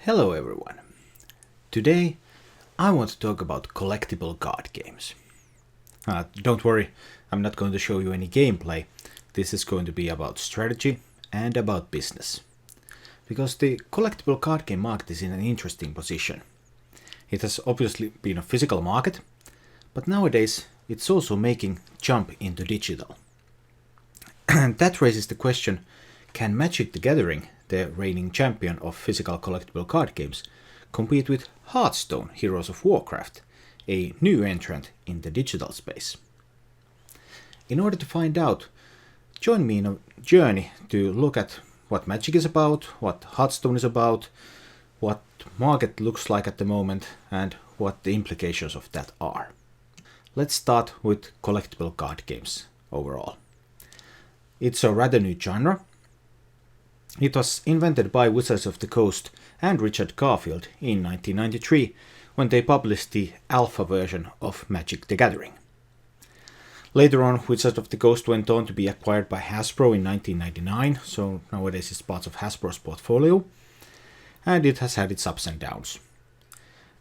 Hello everyone. Today I want to talk about collectible card games. Don't worry, I'm not going to show you any gameplay. This is going to be about strategy and about business. Because the collectible card game market is in an interesting position. It has obviously been a physical market, but nowadays it's also making jump into digital. And that raises the question, can Magic the Gathering, the reigning champion of physical collectible card games, compete with Hearthstone, Heroes of Warcraft, a new entrant in the digital space? In order to find out, join me in a journey to look at what Magic is about, what Hearthstone is about, what market looks like at the moment, and what the implications of that are. Let's start with collectible card games overall. It's a rather new genre. It was invented by Wizards of the Coast and Richard Garfield in 1993 when they published the alpha version of Magic the Gathering. Later on, Wizards of the Coast went on to be acquired by Hasbro in 1999, so nowadays it's part of Hasbro's portfolio, and it has had its ups and downs.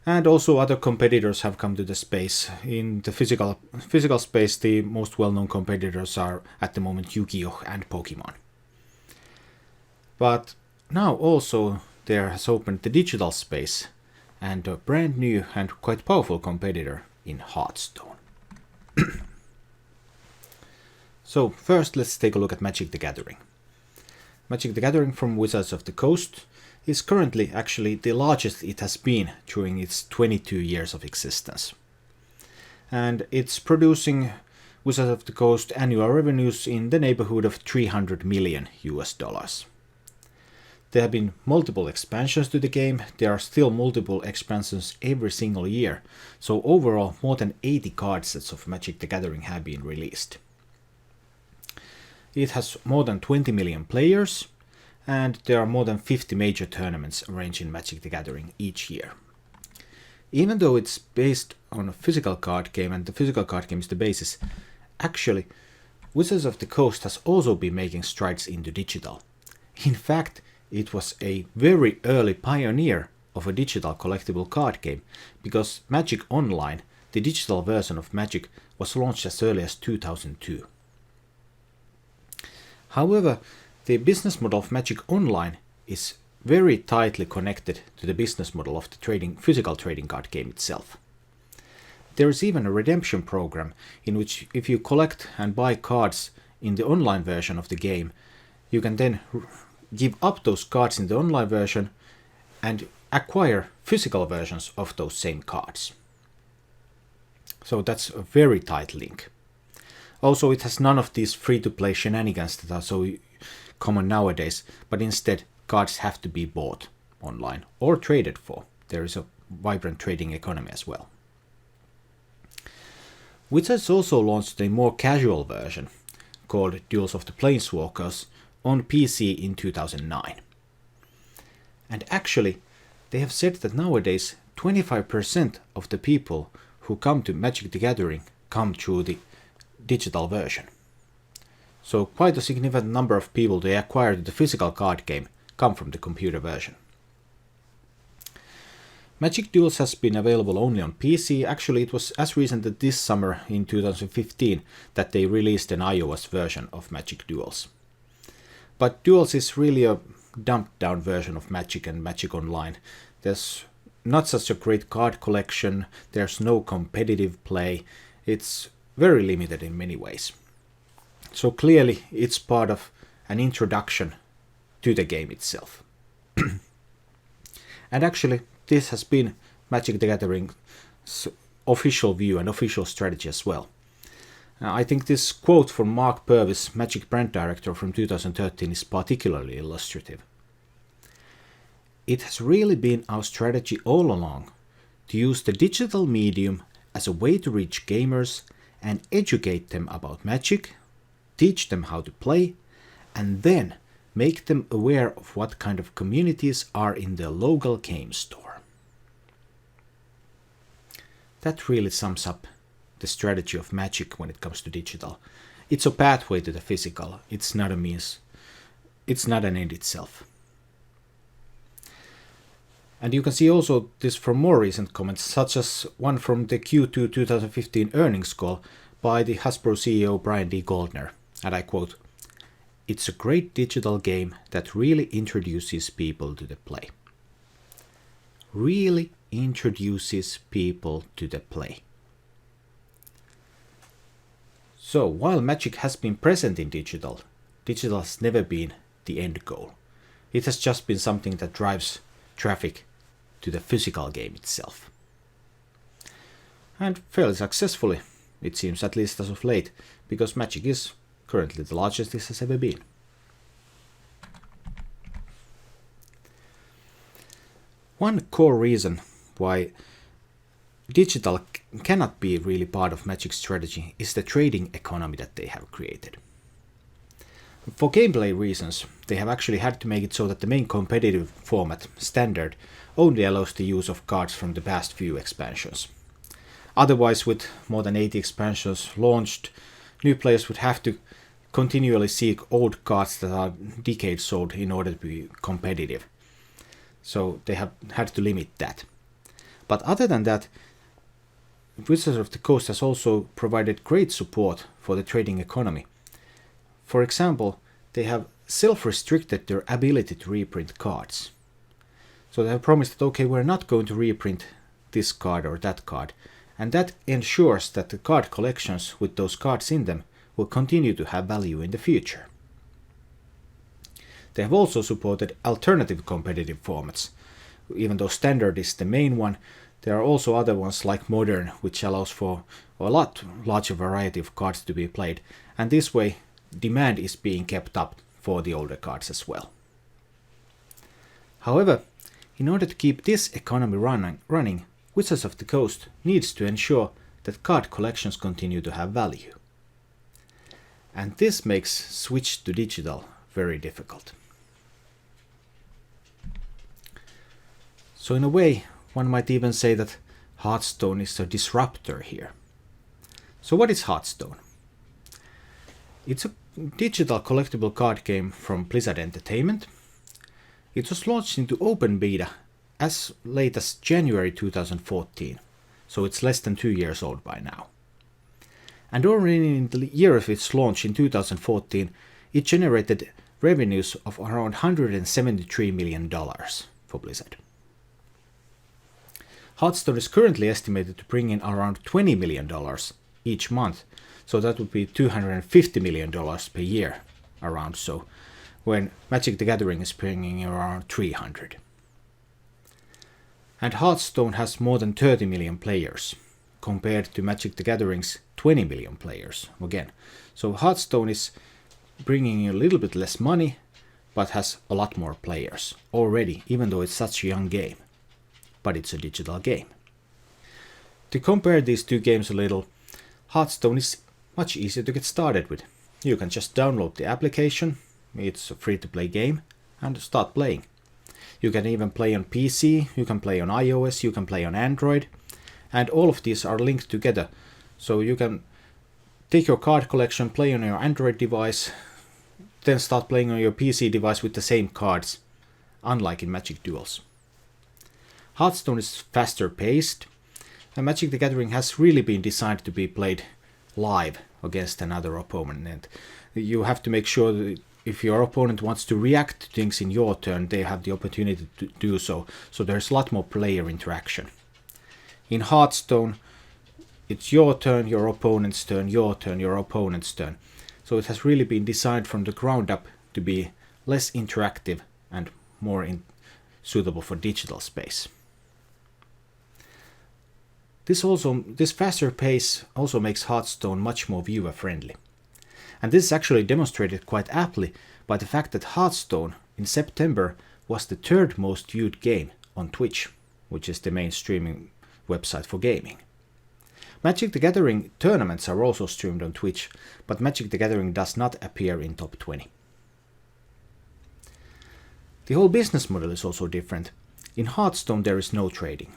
And also other competitors have come to the space. In the physical space, the most well-known competitors are at the moment Yu-Gi-Oh! And Pokemon. But now also there has opened the digital space and a brand new and quite powerful competitor in Hearthstone. So first let's take a look at Magic the Gathering. Magic the Gathering from Wizards of the Coast is currently actually the largest it has been during its 22 years of existence. And it's producing Wizards of the Coast annual revenues in the neighborhood of $300 million. There have been multiple expansions to the game. There are still multiple expansions every single year. So overall, more than 80 card sets of Magic the Gathering have been released. It has more than 20 million players, and there are more than 50 major tournaments arranged in Magic the Gathering each year. Even though it's based on a physical card game and the physical card game is the basis, actually, Wizards of the Coast has also been making strides into digital. In fact, it was a very early pioneer of a digital collectible card game, because Magic Online, the digital version of Magic, was launched as early as 2002. However, the business model of Magic Online is very tightly connected to the business model of the physical trading card game itself. There is even a redemption program in which if you collect and buy cards in the online version of the game, you can then give up those cards in the online version and acquire physical versions of those same cards. So that's a very tight link. Also, it has none of these free-to-play shenanigans that are so common nowadays, but instead cards have to be bought online or traded for. There is a vibrant trading economy as well. Wizards also launched a more casual version called Duels of the Planeswalkers on PC in 2009. And actually, they have said that nowadays 25% of the people who come to Magic the Gathering come through the digital version. So quite a significant number of people they acquire the physical card game come from the computer version. Magic Duels has been available only on PC. Actually, it was as recent as this summer in 2015 that they released an iOS version of Magic Duels. But Duels is really a dumped down version of Magic and Magic Online. There's not such a great card collection, there's no competitive play, it's very limited in many ways. So clearly it's part of an introduction to the game itself. And actually this has been Magic the Gathering's official view and official strategy as well. I think this quote from Mark Purvis, Magic Brand Director from 2013, is particularly illustrative. It has really been our strategy all along to use the digital medium as a way to reach gamers and educate them about Magic, teach them how to play, and then make them aware of what kind of communities are in their local game store. That really sums up the strategy of Magic when it comes to digital. It's a pathway to the physical, it's not a means, it's not an end itself. And you can see also this from more recent comments, such as one from the Q2 2015 earnings call by the Hasbro CEO Brian D. Goldner. And I quote, "It's a great digital game that really introduces people to the play." Really introduces people to the play. So, while Magic has been present in digital, digital has never been the end goal. It has just been something that drives traffic to the physical game itself. And fairly successfully, it seems, at least as of late, because Magic is currently the largest this has ever been. One core reason why digital cannot be really part of Magic's strategy is the trading economy that they have created. For gameplay reasons, they have actually had to make it so that the main competitive format, Standard, only allows the use of cards from the past few expansions. Otherwise, with more than 80 expansions launched, new players would have to continually seek old cards that are decades old in order to be competitive. So they have had to limit that. But other than that, Wizards of the Coast has also provided great support for the trading economy. For example, they have self-restricted their ability to reprint cards. So they have promised that, okay, we're not going to reprint this card or that card, and that ensures that the card collections with those cards in them will continue to have value in the future. They have also supported alternative competitive formats. Even though Standard is the main one, there are also other ones like Modern, which allows for a lot larger variety of cards to be played, and this way demand is being kept up for the older cards as well. However, in order to keep this economy running, Wizards of the Coast needs to ensure that card collections continue to have value. And this makes switch to digital very difficult. So in a way, one might even say that Hearthstone is a disruptor here. So what is Hearthstone? It's a digital collectible card game from Blizzard Entertainment. It was launched into open beta as late as January 2014, so it's less than 2 years old by now. And already in the year of its launch in 2014, it generated revenues of around $173 million for Blizzard. Hearthstone is currently estimated to bring in around $20 million each month, so that would be $250 million per year, around so, when Magic the Gathering is bringing in around 300. And Hearthstone has more than 30 million players, compared to Magic the Gathering's 20 million players, again. So Hearthstone is bringing in a little bit less money, but has a lot more players already, even though it's such a young game. But it's a digital game. To compare these two games a little, Hearthstone is much easier to get started with. You can just download the application, it's a free-to-play game, and start playing. You can even play on PC, you can play on iOS, you can play on Android, and all of these are linked together. So you can take your card collection, play on your Android device, then start playing on your PC device with the same cards, unlike in Magic Duels. Hearthstone is faster paced, and Magic the Gathering has really been designed to be played live against another opponent. And you have to make sure that if your opponent wants to react to things in your turn, they have the opportunity to do so. So there's a lot more player interaction. In Hearthstone, it's your turn, your opponent's turn, your turn, your opponent's turn. So it has really been designed from the ground up to be less interactive and more suitable for digital space. This faster pace also makes Hearthstone much more viewer friendly. And this is actually demonstrated quite aptly by the fact that Hearthstone in September was the third most viewed game on Twitch, which is the main streaming website for gaming. Magic the Gathering tournaments are also streamed on Twitch, but Magic the Gathering does not appear in top 20. The whole business model is also different. In Hearthstone there is no trading.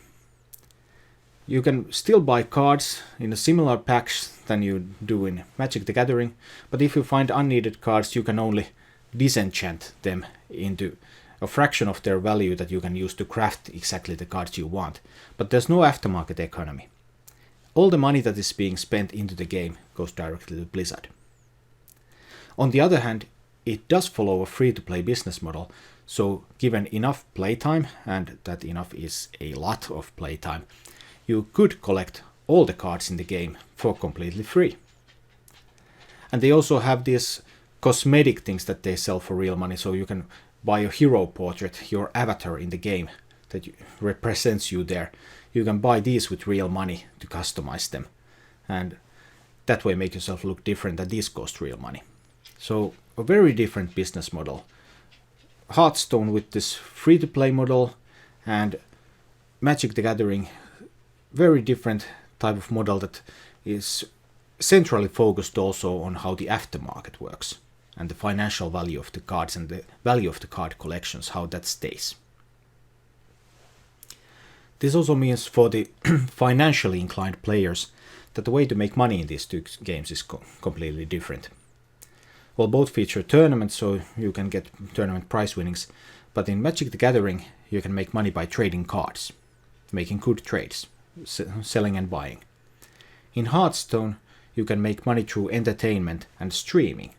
You can still buy cards in a similar packs than you do in Magic the Gathering, but if you find unneeded cards, you can only disenchant them into a fraction of their value that you can use to craft exactly the cards you want, but there's no aftermarket economy. All the money that is being spent into the game goes directly to Blizzard. On the other hand, it does follow a free-to-play business model, so given enough playtime, and that enough is a lot of playtime, you could collect all the cards in the game for completely free. And they also have these cosmetic things that they sell for real money, so you can buy a hero portrait, your avatar in the game that represents you there. You can buy these with real money to customize them, and that way make yourself look different, and these cost real money. So a very different business model. Hearthstone with this free-to-play model, and Magic the Gathering, very different type of model that is centrally focused also on how the aftermarket works and the financial value of the cards and the value of the card collections, how that stays. This also means for the financially inclined players that the way to make money in these two games is completely different. Well, both feature tournaments, so you can get tournament prize winnings, but in Magic the Gathering you can make money by trading cards, making good trades, selling and buying. In Hearthstone you can make money through entertainment and streaming.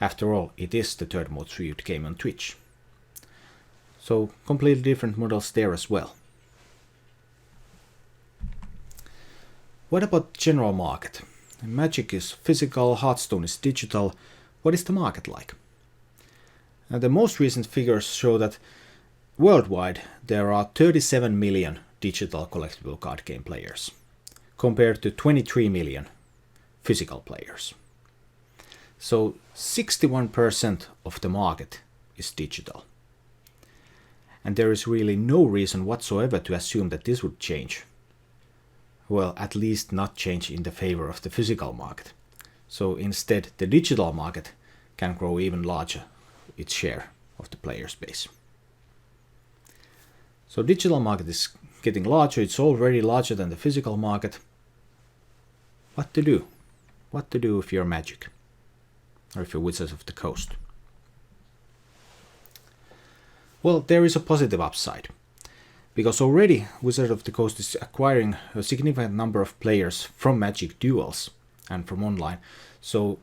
After all, it is the third most viewed game on Twitch. So completely different models there as well. What about general market? Magic is physical, Hearthstone is digital. What is the market like? The most recent figures show that worldwide there are 37 million digital collectible card game players, compared to 23 million physical players. So 61% of the market is digital. And there is really no reason whatsoever to assume that this would change. Well, at least not change in the favor of the physical market. So instead, the digital market can grow even larger, its share of the player base. So digital market is getting larger, it's already larger than the physical market. What to do? What to do if you're Magic? Or if you're Wizards of the Coast? Well, there is a positive upside. Because already Wizards of the Coast is acquiring a significant number of players from Magic Duels and from online. So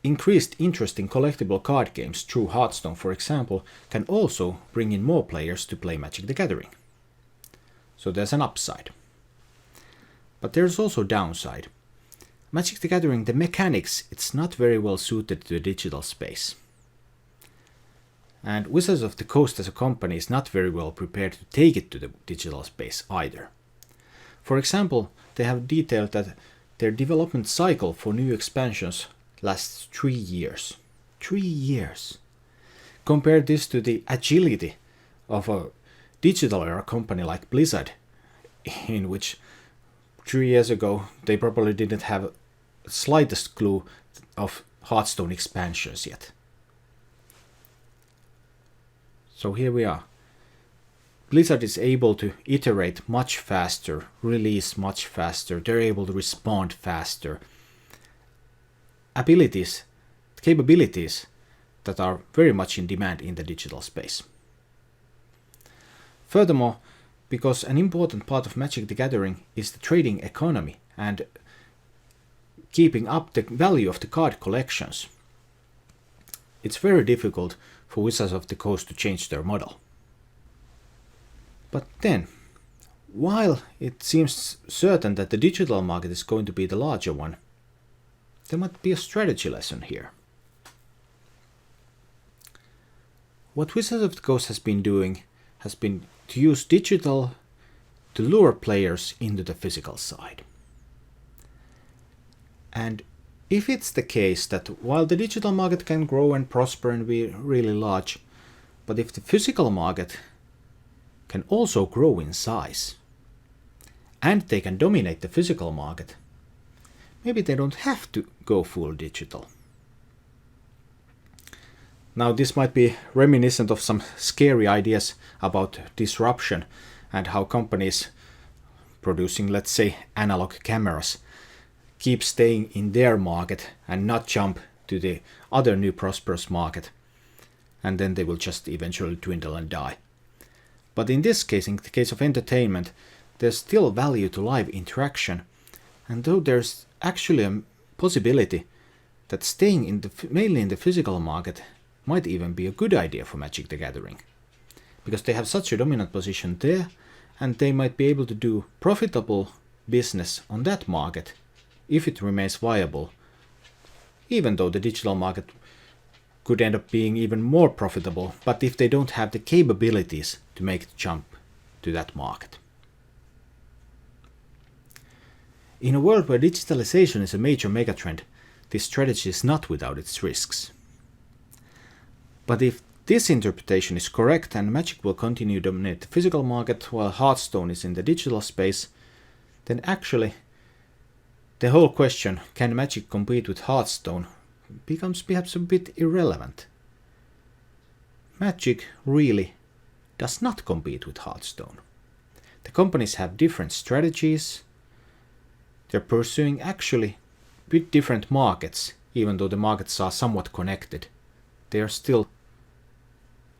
increased interest in collectible card games through Hearthstone, for example, can also bring in more players to play Magic the Gathering. So there's an upside. But there's also a downside. Magic the Gathering, the mechanics, it's not very well suited to the digital space. And Wizards of the Coast as a company is not very well prepared to take it to the digital space either. For example, they have detailed that their development cycle for new expansions lasts 3 years. 3 years! Compare this to the agility of a digital era company like Blizzard, in which 3 years ago they probably didn't have the slightest clue of Hearthstone expansions yet. So here we are. Blizzard is able to iterate much faster, release much faster, they're able to respond faster. Capabilities that are very much in demand in the digital space. Furthermore, because an important part of Magic the Gathering is the trading economy and keeping up the value of the card collections, it's very difficult for Wizards of the Coast to change their model. But then, while it seems certain that the digital market is going to be the larger one, there might be a strategy lesson here. What Wizards of the Coast has been doing has been to use digital to lure players into the physical side. And if it's the case that while the digital market can grow and prosper and be really large, but if the physical market can also grow in size, and they can dominate the physical market, maybe they don't have to go full digital. Now this might be reminiscent of some scary ideas about disruption and how companies producing, let's say, analog cameras keep staying in their market and not jump to the other new prosperous market. and then they will just eventually dwindle and die. But in this case, in the case of entertainment, there's still value to live interaction, and though there's actually a possibility that staying mainly in the physical market might even be a good idea for Magic the Gathering, because they have such a dominant position there, and they might be able to do profitable business on that market if it remains viable, even though the digital market could end up being even more profitable, but if they don't have the capabilities to make the jump to that market. In a world where digitalization is a major megatrend, this strategy is not without its risks. But if this interpretation is correct and Magic will continue to dominate the physical market while Hearthstone is in the digital space, then actually the whole question, can Magic compete with Hearthstone, becomes perhaps a bit irrelevant. Magic really does not compete with Hearthstone. The companies have different strategies. They're pursuing actually with different markets, even though the markets are somewhat connected. They are still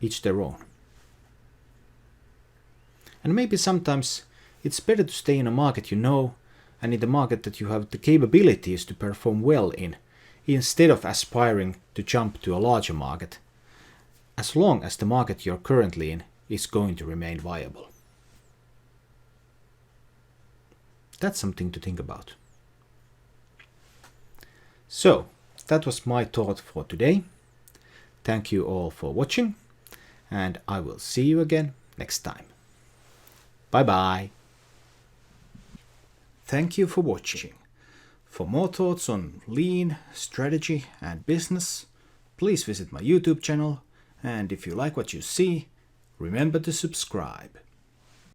each their own. And maybe sometimes it's better to stay in a market you know, and in the market that you have the capabilities to perform well in, instead of aspiring to jump to a larger market, as long as the market you're currently in is going to remain viable. That's something to think about. So, that was my thought for today. Thank you all for watching, and I will see you again next time. Bye bye. Thank you for watching. For more thoughts on lean, strategy and business, please visit my YouTube channel, and if you like what you see, remember to subscribe.